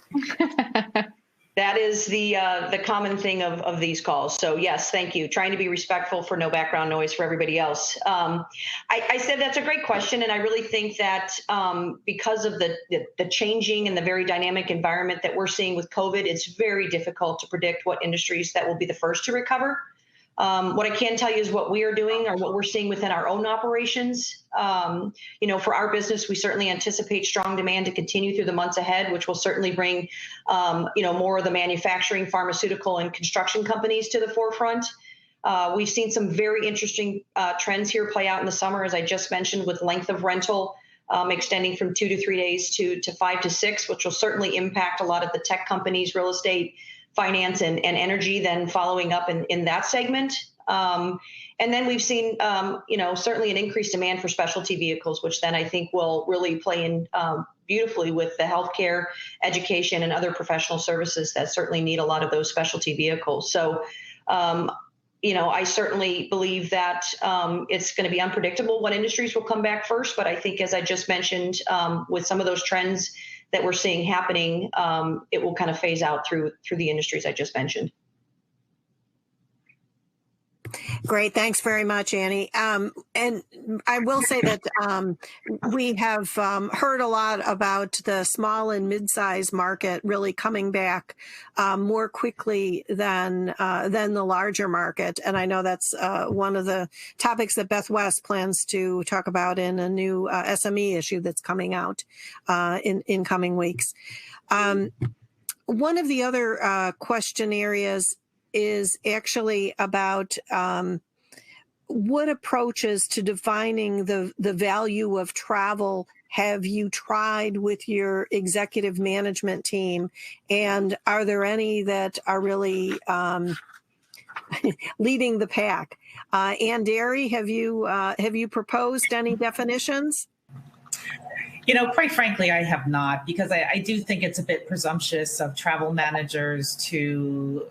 That is the common thing of these calls. So yes, thank you. Trying to be respectful for no background noise for everybody else. I said that's a great question, and I really think that because of the changing and the very dynamic environment that we're seeing with COVID, it's very difficult to predict what industries that will be the first to recover. What I can tell you is what we are doing or what we're seeing within our own operations. For our business, we certainly anticipate strong demand to continue through the months ahead, which will certainly bring, more of the manufacturing, pharmaceutical, and construction companies to the forefront. We've seen some very interesting trends here play out in the summer, as I just mentioned, with length of rental extending from 2 to 3 days to 5 to 6, which will certainly impact a lot of the tech companies, real estate, finance, and energy, then following up in that segment. And then we've seen, certainly an increased demand for specialty vehicles, which then I think will really play in beautifully with the healthcare, education, and other professional services that certainly need a lot of those specialty vehicles. So, I certainly believe that it's going to be unpredictable what industries will come back first. But I think, as I just mentioned, with some of those trends that we're seeing happening, it will kind of phase out through the industries I just mentioned. Great. Thanks very much, Annie. And I will say that we have heard a lot about the small and mid-sized market really coming back more quickly than the larger market. And I know that's one of the topics that Beth West plans to talk about in a new SME issue that's coming out in coming weeks. One of the other question areas is actually about what approaches to defining the value of travel have you tried with your executive management team? And are there any that are really leading the pack? Ann Derry, have you proposed any definitions? Quite frankly, I have not, because I do think it's a bit presumptuous of travel managers to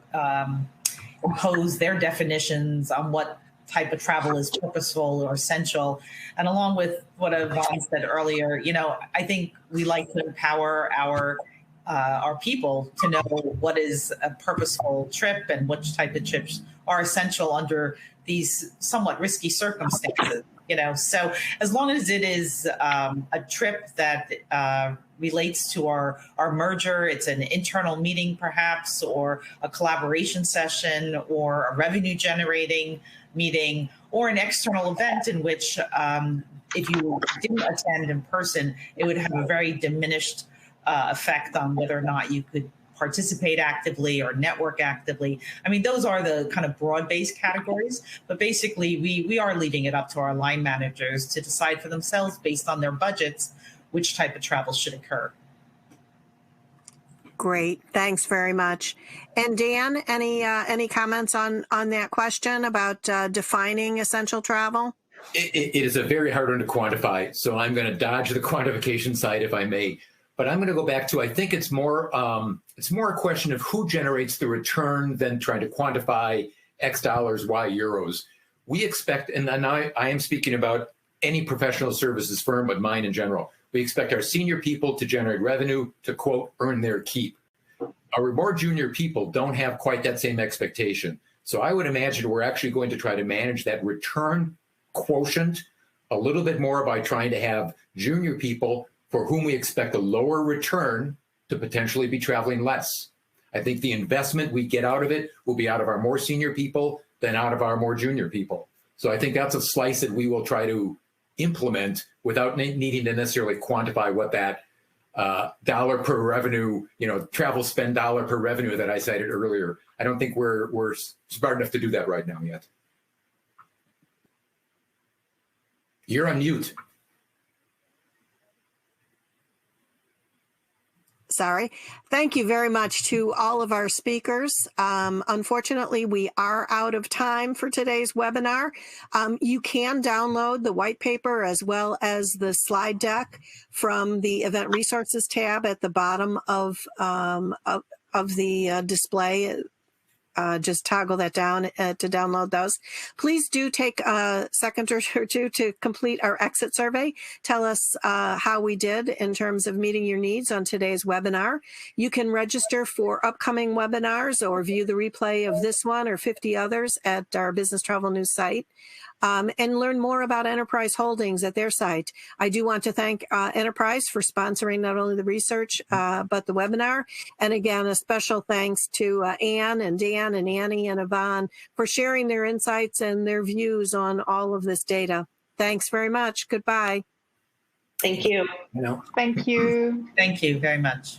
impose their definitions on what type of travel is purposeful or essential. And along with what Yvonne said earlier, I think we like to empower our people to know what is a purposeful trip and which type of trips are essential under these somewhat risky circumstances. So as long as it is a trip that relates to our merger, it's an internal meeting perhaps, or a collaboration session, or a revenue generating meeting, or an external event in which if you didn't attend in person, it would have a very diminished effect on whether or not you could participate actively or network actively. I mean, those are the kind of broad-based categories, but basically we are leaving it up to our line managers to decide for themselves based on their budgets which type of travel should occur. Great, thanks very much. And Dan, any comments on that question about defining essential travel? It is a very hard one to quantify, so I'm going to dodge the quantification side if I may. But I'm going to go back to, I think it's more a question of who generates the return than trying to quantify X dollars, Y euros. We expect, and I am speaking about any professional services firm, but mine in general, we expect our senior people to generate revenue to, quote, earn their keep. Our more junior people don't have quite that same expectation. So I would imagine we're actually going to try to manage that return quotient a little bit more by trying to have junior people for whom we expect a lower return to potentially be traveling less. I think the investment we get out of it will be out of our more senior people than out of our more junior people. So I think that's a slice that we will try to implement without needing to necessarily quantify what that dollar per revenue, travel spend dollar per revenue that I cited earlier. I don't think we're smart enough to do that right now yet. You're on mute. Sorry. Thank you very much to all of our speakers. Unfortunately, we are out of time for today's webinar. You can download the white paper as well as the slide deck from the Event Resources tab at the bottom of the display. Just toggle that down to download those. Please do take a second or two to complete our exit survey. Tell us how we did in terms of meeting your needs on today's webinar. You can register for upcoming webinars or view the replay of this one or 50 others at our Business Travel News site. And learn more about Enterprise Holdings at their site. I do want to thank Enterprise for sponsoring not only the research, but the webinar. And again, a special thanks to Anne and Dan and Annie and Yvonne for sharing their insights and their views on all of this data. Thanks very much. Goodbye. Thank you. Thank you. Thank you very much.